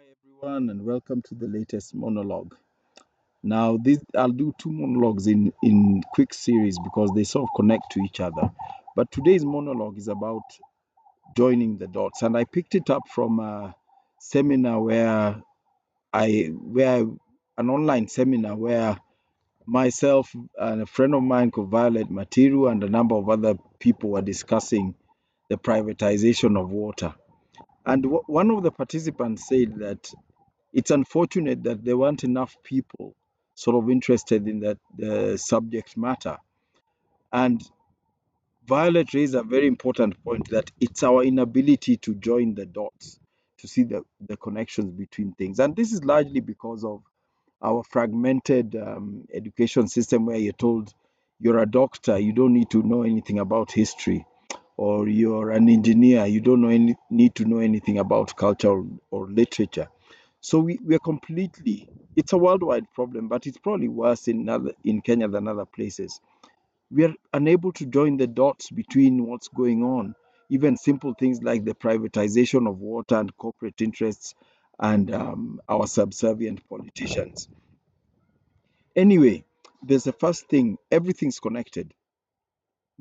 Everyone, and welcome to the latest monologue. Now, this I'll do two monologues in quick series because they sort of connect to each other. But today's monologue is about joining the dots, and I picked it up from a seminar where an online seminar where myself and a friend of mine called Violet Matiru and a number of other people were discussing the privatization of water. And one of the participants said that it's unfortunate that there weren't enough people sort of interested in that the subject matter. And Violet raised a very important point that it's our inability to join the dots, to see the connections between things. And this is largely because of our fragmented education system where you're told you're a doctor, you don't need to know anything about history, or you're an engineer, you don't need to know anything about culture or literature. So we're completely, it's a worldwide problem, but it's probably worse in Kenya than other places. We are unable to join the dots between what's going on, even simple things like the privatization of water and corporate interests and our subservient politicians. Anyway, there's the first thing, everything's connected.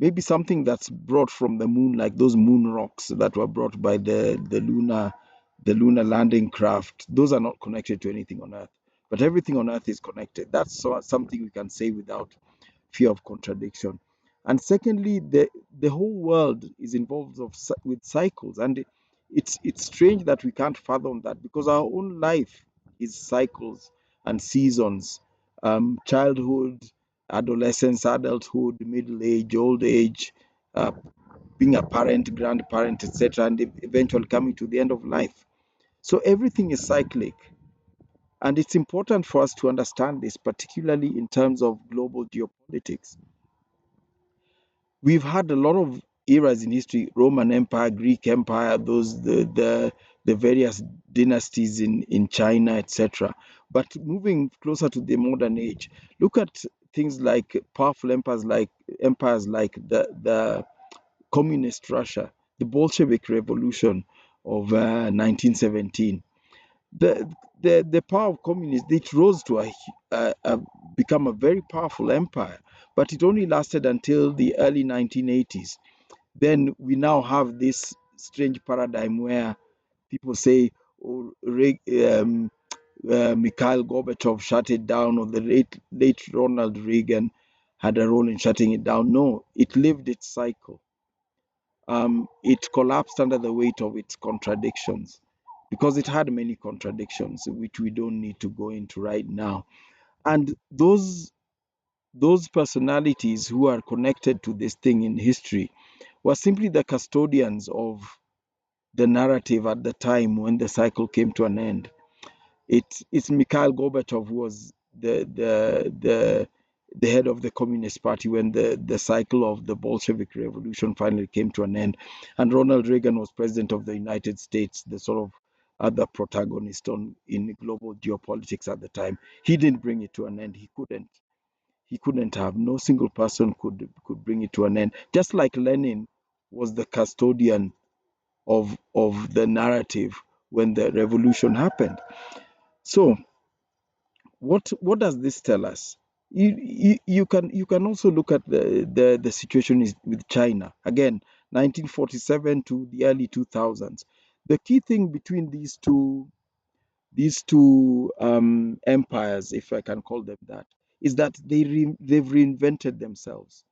Maybe something that's brought from the moon, like those moon rocks that were brought by the lunar landing craft. Those are not connected to anything on Earth, but everything on Earth is connected. That's something we can say without fear of contradiction. And secondly, the whole world is involved with cycles, and it's strange that we can't fathom that because our own life is cycles and seasons, childhood, adolescence, adulthood, middle age, old age, uh, being a parent, grandparent, etc., and eventually coming to the end of life. So everything is cyclic. And it's important for us to understand this, particularly in terms of global geopolitics. We've had a lot of eras in history: Roman Empire, Greek Empire, those the various dynasties in China, etc. But moving closer to the modern age, look at things like powerful empires like the communist Russia, the Bolshevik Revolution of 1917. The power of communists, it rose to become a very powerful empire, but it only lasted until the early 1980s. Then we now have this strange paradigm where people say, oh, Mikhail Gorbachev shut it down, or the late Ronald Reagan had a role in shutting it down. No, it lived its cycle. It collapsed under the weight of its contradictions because it had many contradictions, which we don't need to go into right now. And those personalities who are connected to this thing in history were simply the custodians of the narrative at the time when the cycle came to an end. It's Mikhail Gorbachev who was the head of the Communist Party when the cycle of the Bolshevik Revolution finally came to an end, and Ronald Reagan was president of the United States, the sort of other protagonist in global geopolitics at the time. He didn't bring it to an end. He couldn't. He couldn't have. No single person could bring it to an end. Just like Lenin was the custodian of the narrative when the revolution happened. So what does this tell us? You can also look at the situation with China again, 1947 to the early 2000s. The key thing between these two empires, if I can call them that, is that they've reinvented themselves,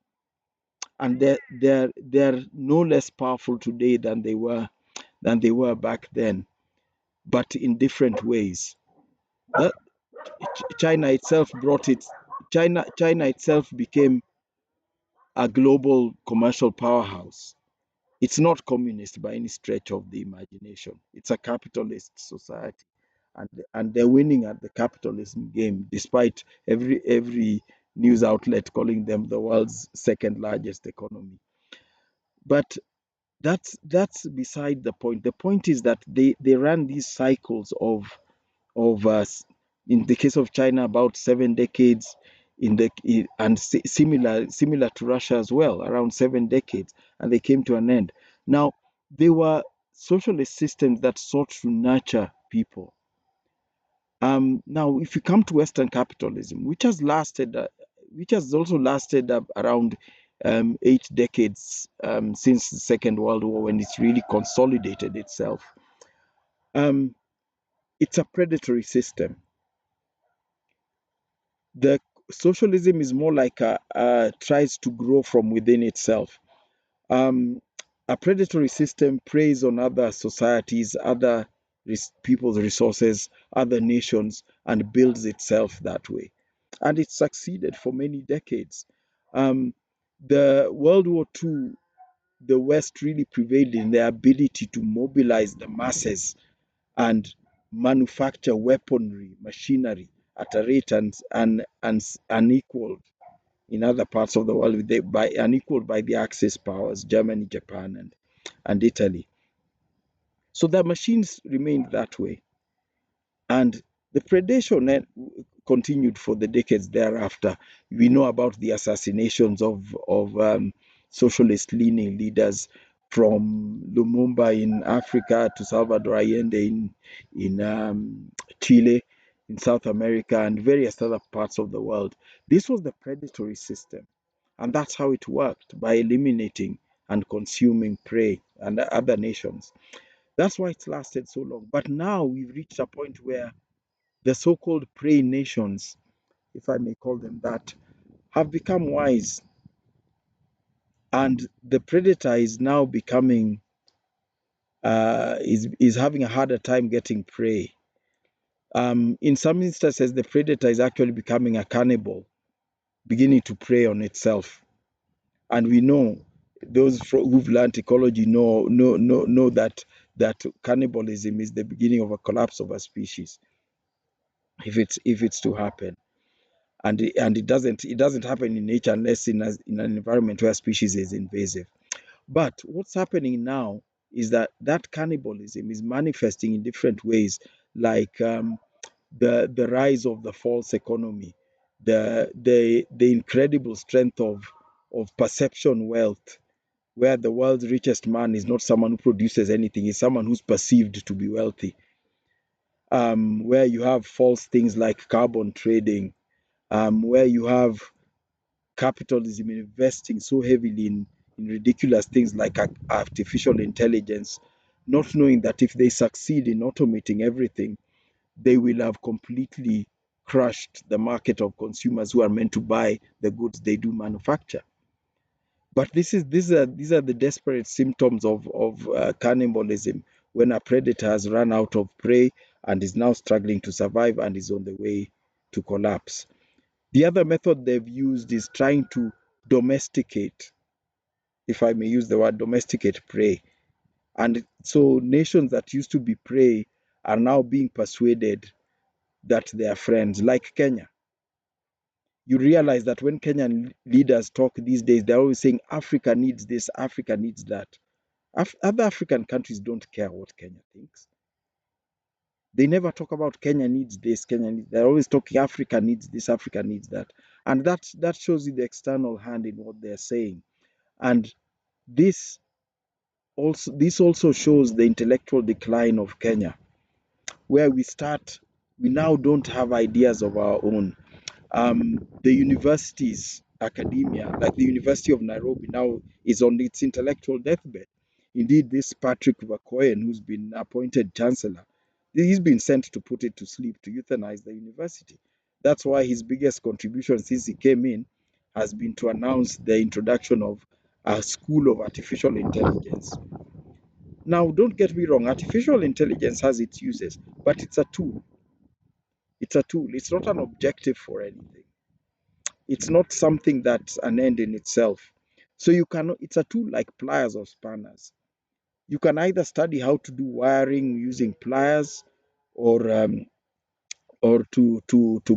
and they're no less powerful today than they were back then, but in different ways. That China itself brought it. China itself became a global commercial powerhouse. It's not communist by any stretch of the imagination. It's a capitalist society, and they're winning at the capitalism game, despite every news outlet calling them the world's second largest economy. But that's beside the point. The point is that they ran these cycles of in the case of China about 7 decades, and similar to Russia as well, around 7 decades, and they came to an end. Now, they were socialist systems that sought to nurture people. Now, if you come to Western capitalism, which has also lasted around 8 decades since the Second World War, when it's really consolidated itself, um, it's a predatory system. The socialism is more like tries to grow from within itself. Um, a predatory system preys on other societies, other people's resources, other nations, and builds itself that way. And it succeeded for many decades. Um, the World War II, the West really prevailed in their ability to mobilize the masses and manufacture weaponry, machinery at a rate and unequaled in other parts of the world by unequaled by the Axis powers, Germany, Japan, and Italy. So the machines remained that way. And the predation continued for the decades thereafter. We know about the assassinations of socialist leaning leaders, from Lumumba in Africa to Salvador Allende in Chile, in South America, and various other parts of the world. This was the predatory system. And that's how it worked, by eliminating and consuming prey and other nations. That's why it's lasted so long. But now we've reached a point where the so called prey nations, if I may call them that, have become wise. And the predator is now becoming, is having a harder time getting prey. In some instances, the predator is actually becoming a cannibal, beginning to prey on itself. And we know, those who've learned ecology know that cannibalism is the beginning of a collapse of a species, if it's to happen. And it doesn't happen in nature unless in an environment where species is invasive. But what's happening now is that cannibalism is manifesting in different ways, like the rise of the false economy, the incredible strength of perception wealth, where the world's richest man is not someone who produces anything, is someone who's perceived to be wealthy. Where you have false things like carbon trading, where you have capitalism investing so heavily in ridiculous things like artificial intelligence, not knowing that if they succeed in automating everything, they will have completely crushed the market of consumers who are meant to buy the goods they do manufacture. But these are the desperate symptoms of cannibalism, when a predator has run out of prey and is now struggling to survive and is on the way to collapse. The other method they've used is trying to domesticate, if I may use the word domesticate, prey. And so nations that used to be prey are now being persuaded that they are friends, like Kenya. You realize that when Kenyan leaders talk these days, they're always saying Africa needs this, Africa needs that. Other African countries don't care what Kenya thinks. They never talk about Kenya needs this, Kenya needs. They're always talking Africa needs this, Africa needs that, and that shows you the external hand in what they're saying. And this this also shows the intellectual decline of Kenya, where we now don't have ideas of our own. The universities, academia, like the University of Nairobi, now is on its intellectual deathbed. Indeed, this Patrick Vakoyen, who's been appointed chancellor, he's been sent to put it to sleep, to euthanize the university. That's why his biggest contribution since he came in has been to announce the introduction of a school of artificial intelligence. Now, don't get me wrong, artificial intelligence has its uses, but it's a tool. It's a tool. It's not an objective for anything. It's not something that's an end in itself. So you cannot, it's a tool like pliers or spanners. You can either study how to do wiring using pliers, or or to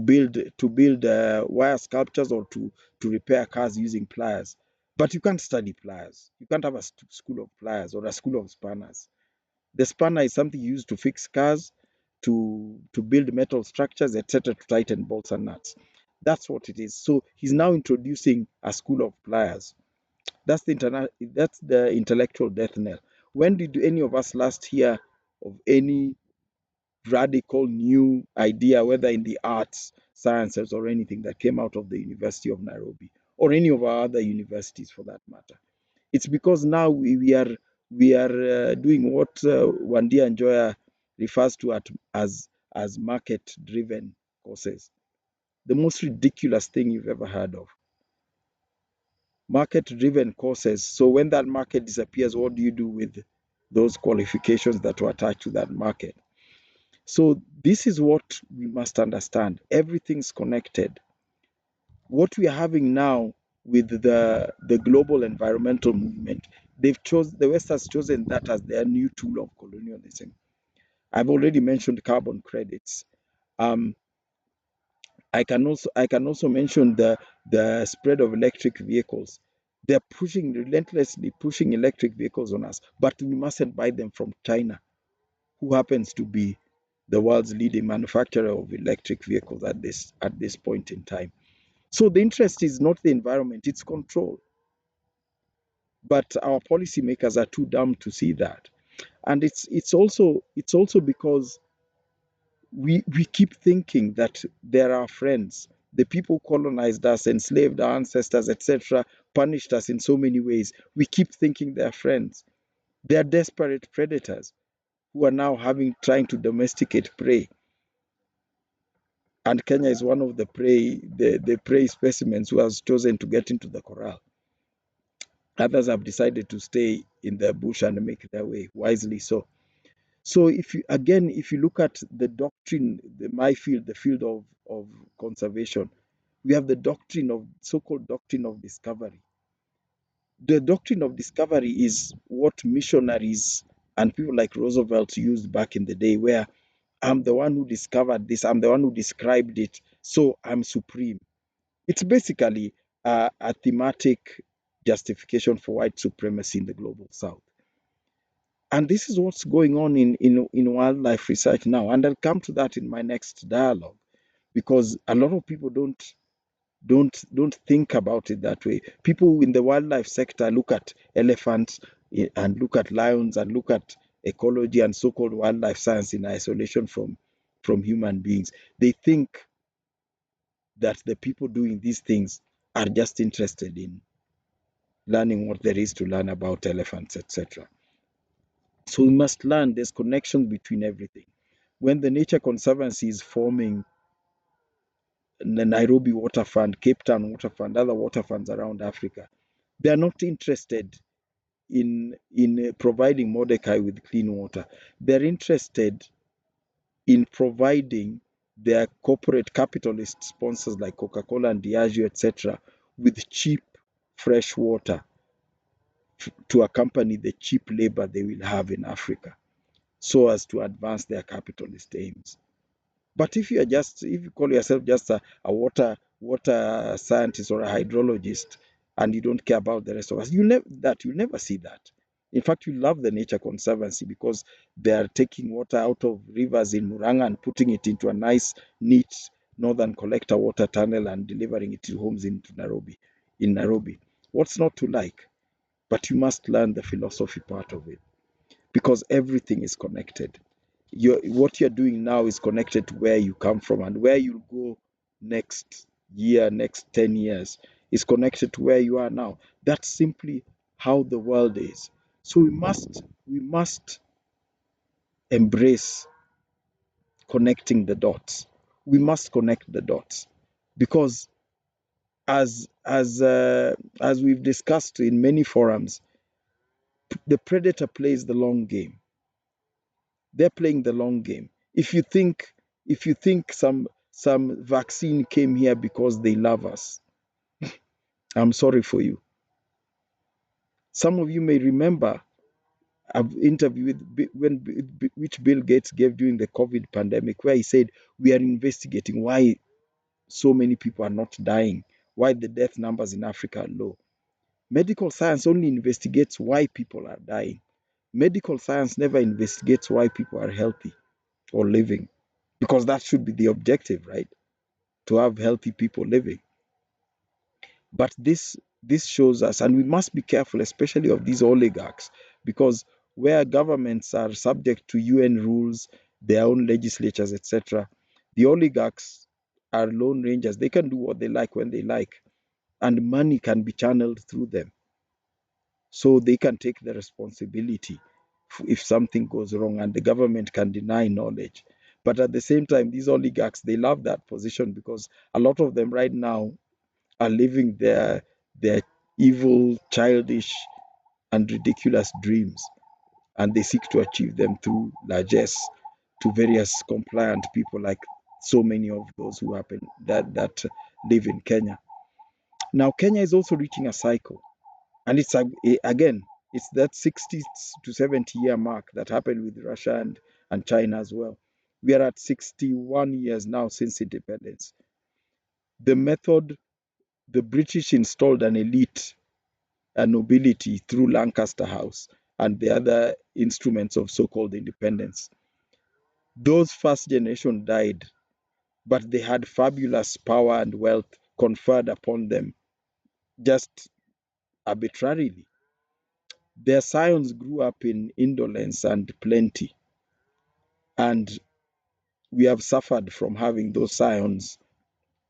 build wire sculptures, or to repair cars using pliers. But you can't study pliers. You can't have a school of pliers or a school of spanners. The spanner is something used to fix cars, to build metal structures, etc., to tighten bolts and nuts. That's what it is. So he's now introducing a school of pliers. That's the intellectual death knell. When did any of us last hear of any radical new idea, whether in the arts, sciences, or anything that came out of the University of Nairobi or any of our other universities for that matter. It's because now we are doing what Wandia Njoya refers to as market driven courses. The most ridiculous thing you've ever heard of. Market driven courses. So when that market disappears, what do you do with those qualifications that were attached to that market? So this is what we must understand. Everything's connected. What we are having now with the global environmental movement, the West has chosen that as their new tool of colonialism. I've already mentioned carbon credits. Um, I can also mention the spread of electric vehicles. They're pushing relentlessly pushing electric vehicles on us, but we mustn't buy them from China, who happens to be the world's leading manufacturer of electric vehicles at this point in time. So the interest is not the environment, it's control. But our policymakers are too dumb to see that. And it's also because we keep thinking that they're our friends. The people who colonized us, enslaved our ancestors, etc., punished us in so many ways. We keep thinking they're friends. They're desperate predators who are now trying to domesticate prey. And Kenya is one of the prey specimens who has chosen to get into the corral. Others have decided to stay in the bush and make their way, wisely so. So if you look at the doctrine, my field, the field of conservation, we have the doctrine of so-called doctrine of discovery. The doctrine of discovery is what missionaries and people like Roosevelt used back in the day, where I'm the one who discovered this, I'm the one who described it, so I'm supreme. It's basically a thematic justification for white supremacy in the global south. And this is what's going on in wildlife research now. And I'll come to that in my next dialogue, because a lot of people don't think about it that way. People in the wildlife sector look at elephants and look at lions and look at ecology and so-called wildlife science in isolation from human beings. They think that the people doing these things are just interested in learning what there is to learn about elephants, etc. So we must learn there's connections between everything. When the Nature Conservancy is forming the Nairobi Water Fund, Cape Town Water Fund, other water funds around Africa, they are not interested in providing Mordecai with clean water. They're interested in providing their corporate capitalist sponsors like Coca-Cola and Diageo, etc., with cheap fresh water to accompany the cheap labor they will have in Africa, so as to advance their capitalist aims. But if you call yourself just a water scientist or a hydrologist, and you don't care about the rest of us, you'll never see that. In fact, you love the Nature Conservancy because they are taking water out of rivers in Muranga and putting it into a nice, neat northern collector water tunnel and delivering it to homes in Nairobi. What's not to like? But you must learn the philosophy part of it, because everything is connected. What you're doing now is connected to where you come from, and where you'll go next year, next 10 years is connected to where you are now. That's simply how the world is. So we must embrace connecting the dots. We must connect the dots, because as we've discussed in many forums, the predator plays the long game. They're playing the long game. If you think some vaccine came here because they love us, I'm sorry for you. Some of you may remember I've interviewed which Bill Gates gave during the COVID pandemic, where he said we are investigating why so many people are not dying, why the death numbers in Africa are low. Medical science only investigates why people are dying. Medical science never investigates why people are healthy or living, because that should be the objective, right? To have healthy people living. But this shows us, and we must be careful, especially of these oligarchs, because where governments are subject to UN rules, their own legislatures, etc. The oligarchs are lone rangers. They can do what they like when they like, and money can be channeled through them. So they can take the responsibility if something goes wrong, and the government can deny knowledge. But at the same time, these oligarchs, they love that position because a lot of them right now are living their evil, childish, and ridiculous dreams, and they seek to achieve them through largesse to various compliant people, like so many of those who happen that live in Kenya. Now, Kenya is also reaching a cycle, and again, it's that 60 to 70-year mark that happened with Russia and China as well. We are at 61 years now since independence. The method, the British installed an elite, a nobility through Lancaster House and the other instruments of so-called independence. Those first generation died, but they had fabulous power and wealth conferred upon them just arbitrarily. Their scions grew up in indolence and plenty, and we have suffered from having those scions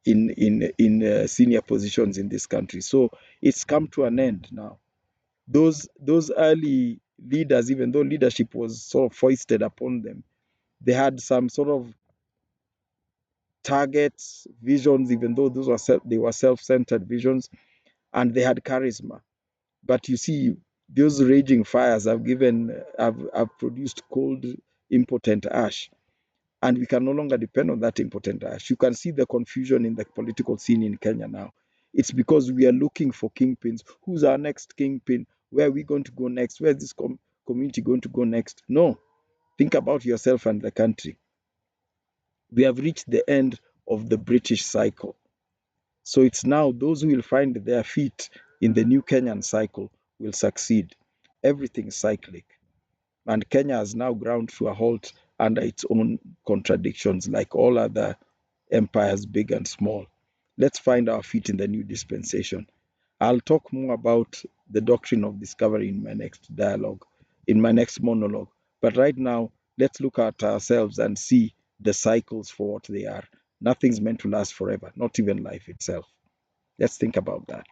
in senior positions in this country. So it's come to an end now. Those early leaders, even though leadership was sort of foisted upon them, they had some sort of targets, visions, even though they were self-centered visions, and they had charisma. But you see, those raging fires have produced cold, impotent ash, and we can no longer depend on that impotent ash. You can see the confusion in the political scene in Kenya now. It's because we are looking for kingpins. Who's our next kingpin? Where are we going to go next? Where is this community going to go next? No. Think about yourself and the country. We have reached the end of the British cycle. So it's now those who will find their feet in the new Kenyan cycle will succeed. Everything is cyclic. And Kenya has now ground to a halt under its own contradictions, like all other empires, big and small. Let's find our feet in the new dispensation. I'll talk more about the doctrine of discovery in my next dialogue, in my next monologue. But right now, let's look at ourselves and see the cycles for what they are. Nothing's meant to last forever, not even life itself. Let's think about that.